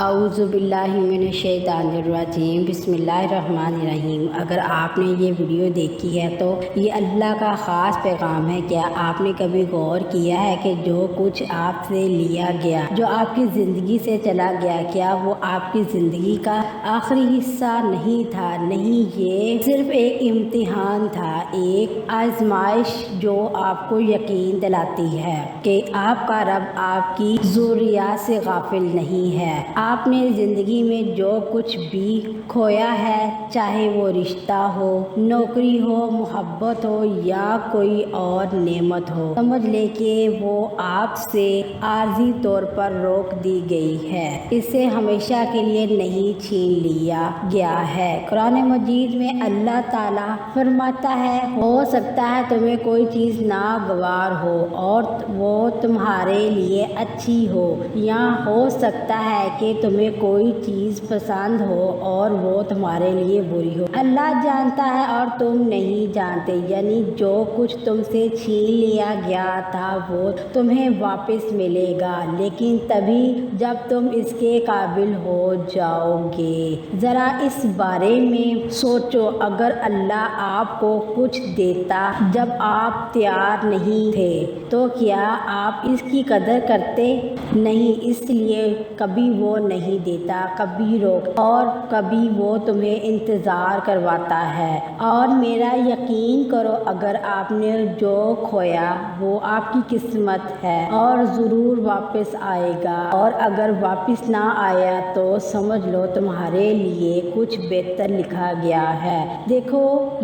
اعوذ باللہ من الشیطان الرجیم، بسم اللہ الرحمن الرحیم۔ اگر آپ نے یہ ویڈیو دیکھی ہے تو یہ اللہ کا خاص پیغام ہے۔ کیا آپ نے کبھی غور کیا ہے کہ جو کچھ آپ سے لیا گیا، جو آپ کی زندگی سے چلا گیا، کیا وہ آپ کی زندگی کا آخری حصہ نہیں تھا؟ نہیں، یہ صرف ایک امتحان تھا، ایک آزمائش جو آپ کو یقین دلاتی ہے کہ آپ کا رب آپ کی ضروریات سے غافل نہیں ہے۔ آپ نے زندگی میں جو کچھ بھی کھویا ہے، چاہے وہ رشتہ ہو، نوکری ہو، محبت ہو یا کوئی اور نعمت ہو، سمجھ لے کہ وہ آپ سے عارضی طور پر روک دی گئی ہے، اسے ہمیشہ کے لیے نہیں چھین لیا گیا ہے۔ قرآن مجید میں اللہ تعالیٰ فرماتا ہے، ہو سکتا ہے تمہیں کوئی چیز ناگوار ہو اور وہ تمہارے لیے اچھی ہو، یا ہو سکتا ہے کہ تمہیں کوئی چیز پسند ہو اور وہ تمہارے لیے بری ہو۔ اللہ جانتا ہے اور تم نہیں جانتے، یعنی جو کچھ تم سے چھین لیا گیا تھا وہ تمہیں واپس ملے گا، لیکن تبھی جب تم اس کے قابل ہو جاؤ گے۔ ذرا اس بارے میں سوچو، اگر اللہ آپ کو کچھ دیتا جب آپ تیار نہیں تھے تو کیا آپ اس کی قدر کرتے؟ نہیں، اس لیے کبھی وہ نہیں دیتا، کبھی روک اور کبھی وہ تمہیں انتظار کرواتا ہے۔ اور میرا یقین کرو، اگر آپ نے جو کھویا وہ آپ کی قسمت ہے اور ضرور واپس آئے گا، اور اگر واپس نہ آیا تو سمجھ لو تمہارے لیے کچھ بہتر لکھا گیا ہے۔ دیکھو،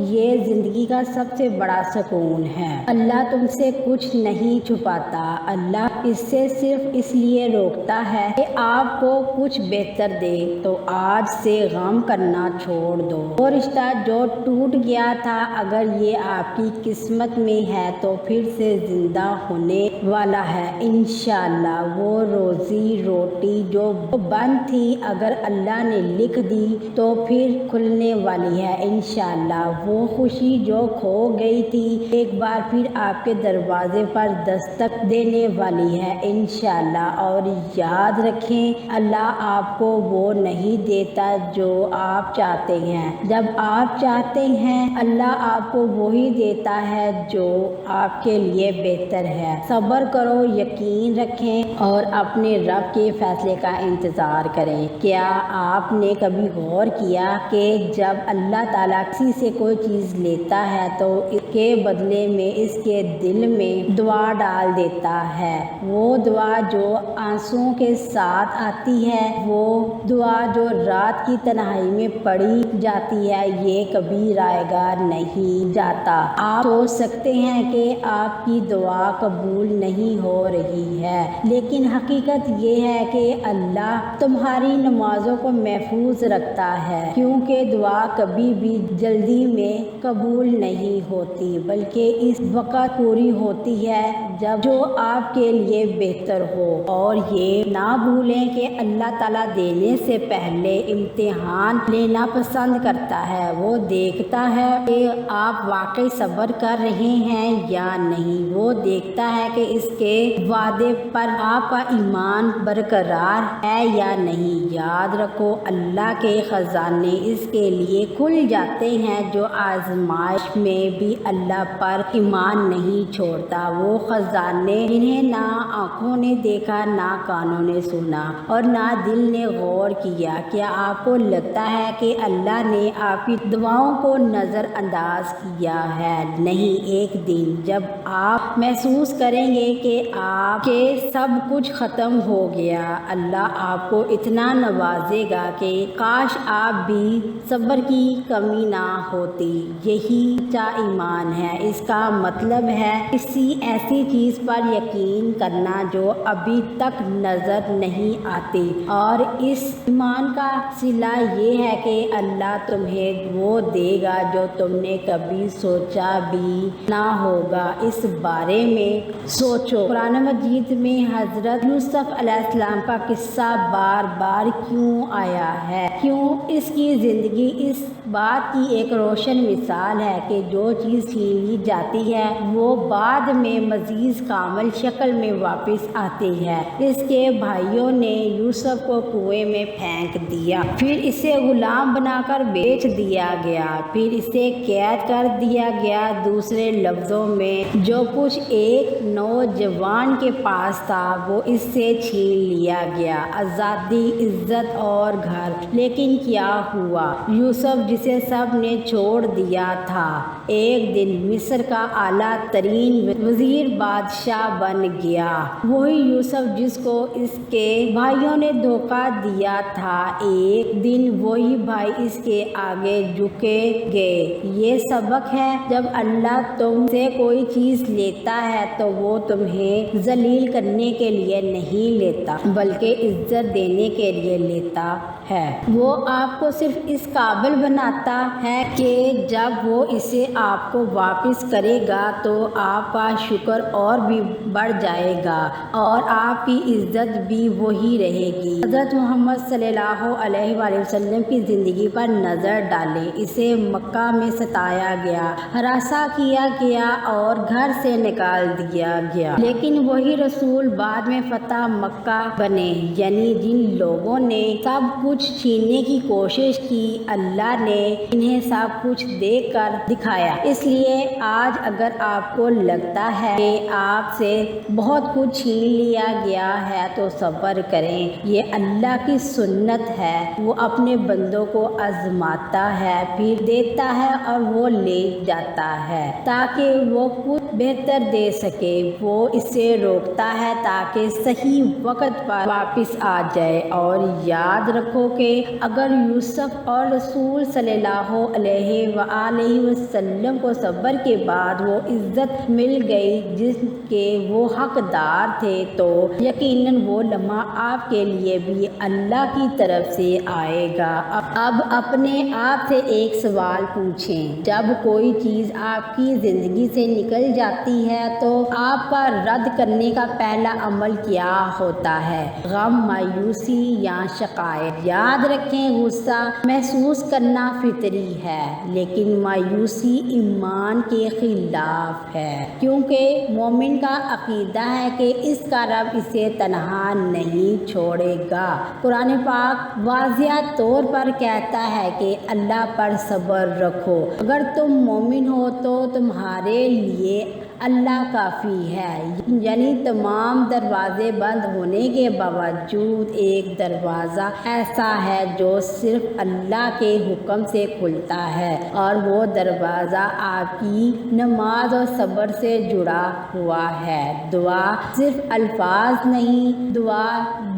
یہ زندگی کا سب سے بڑا سکون ہے۔ اللہ تم سے کچھ نہیں چھپاتا، اللہ اس سے صرف اس لیے روکتا ہے کہ آپ کو کچھ بہتر دے۔ تو آج سے غم کرنا چھوڑ دو۔ وہ رشتہ جو ٹوٹ گیا تھا، اگر یہ آپ کی قسمت میں ہے تو پھر سے زندہ ہونے والا ہے انشاءاللہ۔ وہ روزی روٹی جو بند تھی، اگر اللہ نے لکھ دی تو پھر کھلنے والی ہے انشاءاللہ۔ وہ خوشی جو کھو گئی تھی، ایک بار پھر آپ کے دروازے پر دستک دینے والی ہے انشاءاللہ۔ اور یاد رکھیں، اللہ آپ کو وہ نہیں دیتا جو آپ چاہتے ہیں، جب آپ چاہتے ہیں اللہ آپ کو وہی دیتا ہے جو آپ کے لیے بہتر ہے۔ صبر کرو، یقین رکھیں اور اپنے رب کے فیصلے کا انتظار کریں۔ کیا آپ نے کبھی غور کیا کہ جب اللہ تعالیٰ کسی سے کوئی چیز لیتا ہے تو اس کے بدلے میں اس کے دل میں دعا ڈال دیتا ہے؟ وہ دعا جو آنسوؤں کے ساتھ آتی ہے، وہ دعا جو رات کی تنہائی میں پڑھی جاتی ہے، یہ کبھی رائے گار نہیں جاتا۔ آپ سوچ سکتے ہیں کہ آپ کی دعا قبول نہیں ہو رہی ہے، لیکن حقیقت یہ ہے کہ اللہ تمہاری نمازوں کو محفوظ رکھتا ہے، کیونکہ دعا کبھی بھی جلدی میں قبول نہیں ہوتی، بلکہ اس وقت پوری ہوتی ہے جب جو آپ کے لیے بہتر ہو۔ اور یہ نہ بھولیں کہ اللہ تعالیٰ دینے سے پہلے امتحان لینا پسند کرتا ہے۔ وہ دیکھتا ہے کہ آپ واقعی صبر کر رہے ہیں یا نہیں، وہ دیکھتا ہے کہ اس کے وعدے پر آپ کا ایمان برقرار ہے یا نہیں۔ یاد رکھو، اللہ کے خزانے اس کے لیے کھل جاتے ہیں جو آزمائش میں بھی اللہ پر ایمان نہیں چھوڑتا۔ وہ خزانے جنہیں نہ آنکھوں نے دیکھا، نہ کانوں نے سنا اور نہ دل نے غور کیا۔ کیا آپ کو لگتا ہے کہ اللہ نے آپ کی دعاؤں کو نظر انداز کیا ہے؟ نہیں، ایک دن جب آپ محسوس کریں گے کہ آپ کے سب کچھ ختم ہو گیا، اللہ آپ کو اتنا نوازے گا کہ کاش آپ بھی صبر کی کمی نہ ہوتی۔ یہی سچا ایمان ہے۔ اس کا مطلب ہے کسی ایسی چیز پر یقین کرنا جو ابھی تک نظر نہیں آتی، اور اس ایمان کا صلہ یہ ہے کہ اللہ تمہیں وہ دے گا جو تم نے کبھی سوچا بھی نہ ہوگا۔ اس بارے میں سوچو، قرآن مجید میں حضرت یوسف علیہ السلام کا قصہ بار بار کیوں آیا ہے؟ کیوں اس کی زندگی اس بات کی ایک روشن مثال ہے کہ جو چیز چھین لی جاتی ہے وہ بعد میں مزید کامل شکل میں واپس آتی ہے۔ اس کے بھائیوں نے یوسف کو کنویں میں پھینک دیا، پھر اسے غلام بنا کر بیچ دیا گیا، پھر اسے قید کر دیا گیا۔ دوسرے لفظوں میں جو کچھ ایک نوجوان کے پاس تھا وہ اس سے چھین لیا گیا، آزادی، عزت اور گھر۔ لیکن کیا ہوا؟ یوسف جسے سب نے چھوڑ دیا تھا ایک دن مصر کا اعلیٰ ترین وزیر بادشاہ بن گیا۔ وہی یوسف جس کو اس کے بھائیوں نے دھوکہ دیا تھا، ایک دن وہی بھائی اس کے آگے جھکیں گے۔ یہ سبق ہے، جب اللہ تم سے کوئی چیز لیتا ہے تو وہ تمہیں ذلیل کرنے کے لیے نہیں لیتا بلکہ عزت دینے کے لیے لیتا ہے۔ وہ آپ کو صرف اس قابل بناتا ہے کہ جب وہ اسے آپ کو واپس کرے گا تو آپ کا شکر اور بھی بڑھ جائے گا اور آپ کی عزت بھی وہی رہے گی۔ حضرت محمد صلی اللہ علیہ وآلہ وسلم کی زندگی پر نظر ڈالیں۔ اسے مکہ میں ستایا گیا، ہراساں کیا گیا اور گھر سے نکال دیا گیا، لیکن وہی رسول بعد میں فتح مکہ بنے۔ یعنی جن لوگوں نے سب کچھ چھیننے کی کوشش کی، اللہ نے انہیں سب کچھ دے کر دکھایا۔ اس لیے آج اگر آپ کو لگتا ہے کہ آپ سے بہت کچھ چھین لیا گیا ہے تو صبر کریں، یہ اللہ کی سنت ہے۔ وہ اپنے بندوں کو آزماتا ہے، پھر دیتا ہے اور وہ لے جاتا ہے تاکہ وہ کچھ بہتر دے سکے۔ وہ اسے روکتا ہے تاکہ صحیح وقت پر واپس آ جائے۔ اور یاد رکھو کہ اگر یوسف اور رسول صلی اللہ علیہ وآلہ وسلم کو صبر کے بعد وہ عزت مل گئی جس کے وہ حقدار تھے تو یقیناً وہ لمحہ آپ کے لیے بھی اللہ کی طرف سے آئے گا۔ اب اپنے آپ سے ایک سوال پوچھیں، جب کوئی چیز آپ کی زندگی سے نکل جاتی ہے تو آپ کا رد کرنے کا پہلا عمل کیا ہوتا ہے؟ غم، مایوسی یا شکایت؟ یاد رکھیں، غصہ محسوس کرنا فطری ہے لیکن مایوسی ایمان کے خلاف ہے، کیونکہ مومن کا عقیدہ ہے کہ اس کا رب اسے تنہا نہیں چھوڑے گا۔ قرآن پاک واضح طور پر کہتا ہے کہ اللہ پر صبر رکھو۔ اگر تم مومن ہو تو تمہارے لیے اللہ کافی ہے، یعنی تمام دروازے بند ہونے کے باوجود ایک دروازہ ایسا ہے جو صرف اللہ کے حکم سے کھلتا ہے، اور وہ دروازہ آپ کی نماز اور صبر سے جڑا ہوا ہے۔ دعا صرف الفاظ نہیں، دعا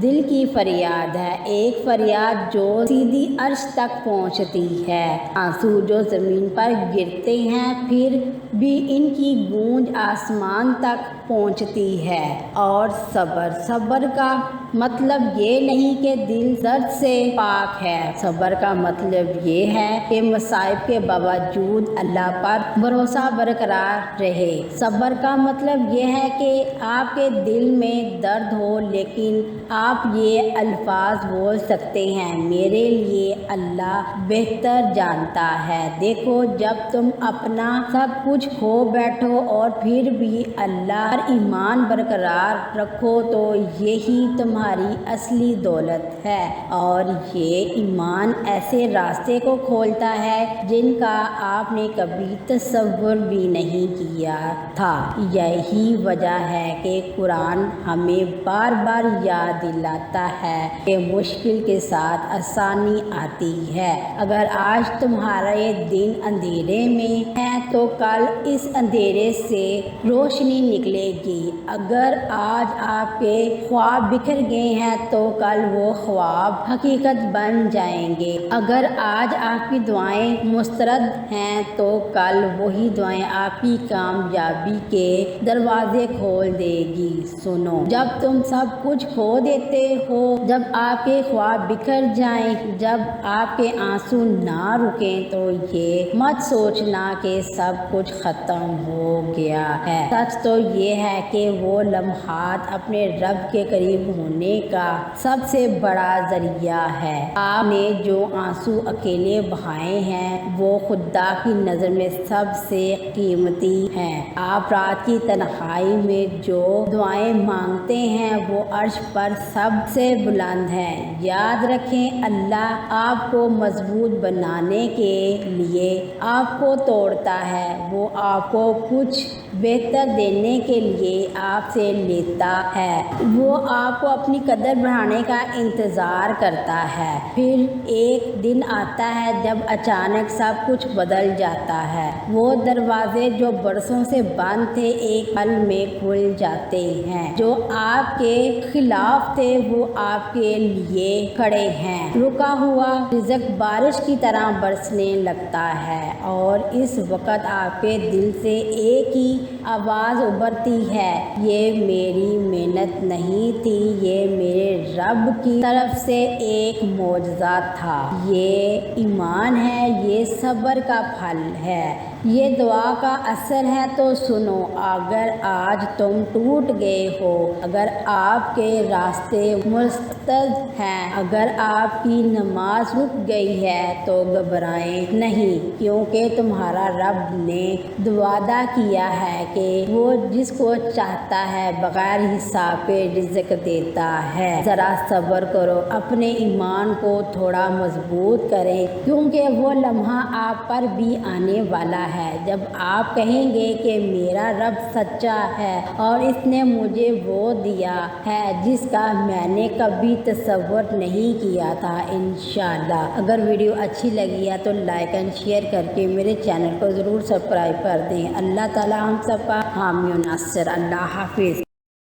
دل کی فریاد ہے، ایک فریاد جو سیدھی عرش تک پہنچتی ہے۔ آنسو جو زمین پر گرتے ہیں پھر بھی ان کی گونج آسمان تک پہنچتی ہے۔ اور صبر کا مطلب یہ نہیں کہ دل درد سے پاک ہے، صبر کا مطلب یہ ہے کہ مصائب کے باوجود اللہ پر بھروسہ برقرار رہے۔ صبر کا مطلب یہ ہے کہ آپ کے دل میں درد ہو لیکن آپ یہ الفاظ بول سکتے ہیں، میرے لیے اللہ بہتر جانتا ہے۔ دیکھو، جب تم اپنا سب کچھ کھو بیٹھو اور پھر بھی اللہ پر ایمان برقرار رکھو تو یہی تمہاری اصلی دولت ہے، اور یہ ایمان ایسے راستے کو کھولتا ہے جن کا آپ نے کبھی تصور بھی نہیں کیا تھا۔ یہی وجہ ہے کہ قرآن ہمیں بار بار یاد دلاتا ہے کہ مشکل کے ساتھ آسانی آتی ہے۔ اگر آج تمہارا یہ دن اندھیرے میں ہے تو کل اس اندھیرے سے روشنی نکلے گی۔ اگر آج آپ کے خواب بکھر گئے ہیں تو کل وہ خواب حقیقت بن جائیں گے۔ اگر آج آپ کی دعائیں مسترد ہیں تو کل وہی دعائیں آپ کی کامیابی کے دروازے کھول دے گی۔ سنو، جب تم سب کچھ کھو دیتے ہو، جب آپ کے خواب بکھر جائیں، جب آپ کے آنسو نہ رکیں تو یہ مت سوچنا کہ سب کچھ ختم ہو گیا ہے۔ سچ تو یہ ہے کہ وہ لمحات اپنے رب کے قریب ہونے کا سب سے بڑا ذریعہ ہے۔ آپ نے جو آنسو اکیلے بہائے ہیں وہ خدا کی نظر میں سب سے قیمتی ہیں۔ آپ رات کی تنہائی میں جو دعائیں مانگتے ہیں وہ عرش پر سب سے بلند ہے۔ یاد رکھیں، اللہ آپ کو مضبوط بنانے کے لیے آپ کو توڑتا ہے، وہ آپ کو کچھ بہتر دینے کے لیے آپ سے لیتا ہے، وہ آپ کو اپنی قدر بڑھانے کا انتظار کرتا ہے۔ پھر ایک دن آتا ہے جب اچانک سب کچھ بدل جاتا ہے، وہ دروازے جو برسوں سے بند تھے ایک پل میں کھل جاتے ہیں، جو آپ کے خلاف تھے وہ آپ کے لیے کھڑے ہیں، رکا ہوا رزق بارش کی طرح برسنے لگتا ہے، اور اس وقت آپ کے دل سے ایک ہی آواز ابھرتی ہے، یہ میری محنت نہیں تھی، یہ میرے رب کی طرف سے ایک معجزہ تھا، یہ ایمان ہے، یہ صبر کا پھل ہے، یہ دعا کا اثر ہے۔ تو سنو، اگر آج تم ٹوٹ گئے ہو، اگر آپ کے راستے مسترد ہیں، اگر آپ کی نماز رک گئی ہے تو گھبرائیں نہیں، کیونکہ تمہارا رب نے وعدہ کیا ہے کہ وہ جس کو چاہتا ہے بغیر حساب کے رزق دیتا ہے۔ ذرا صبر کرو، اپنے ایمان کو تھوڑا مضبوط کریں، کیونکہ وہ لمحہ آپ پر بھی آنے والا ہے جب آپ کہیں گے کہ میرا رب سچا ہے اور اس نے مجھے وہ دیا ہے جس کا میں نے کبھی تصور نہیں کیا تھا، انشاءاللہ۔ اگر ویڈیو اچھی لگی ہے تو لائک اینڈ شیئر کر کے میرے چینل کو ضرور سبسکرائب کر دیں۔ اللہ تعالی ہم سب کا حامی و ناصر۔ اللہ حافظ۔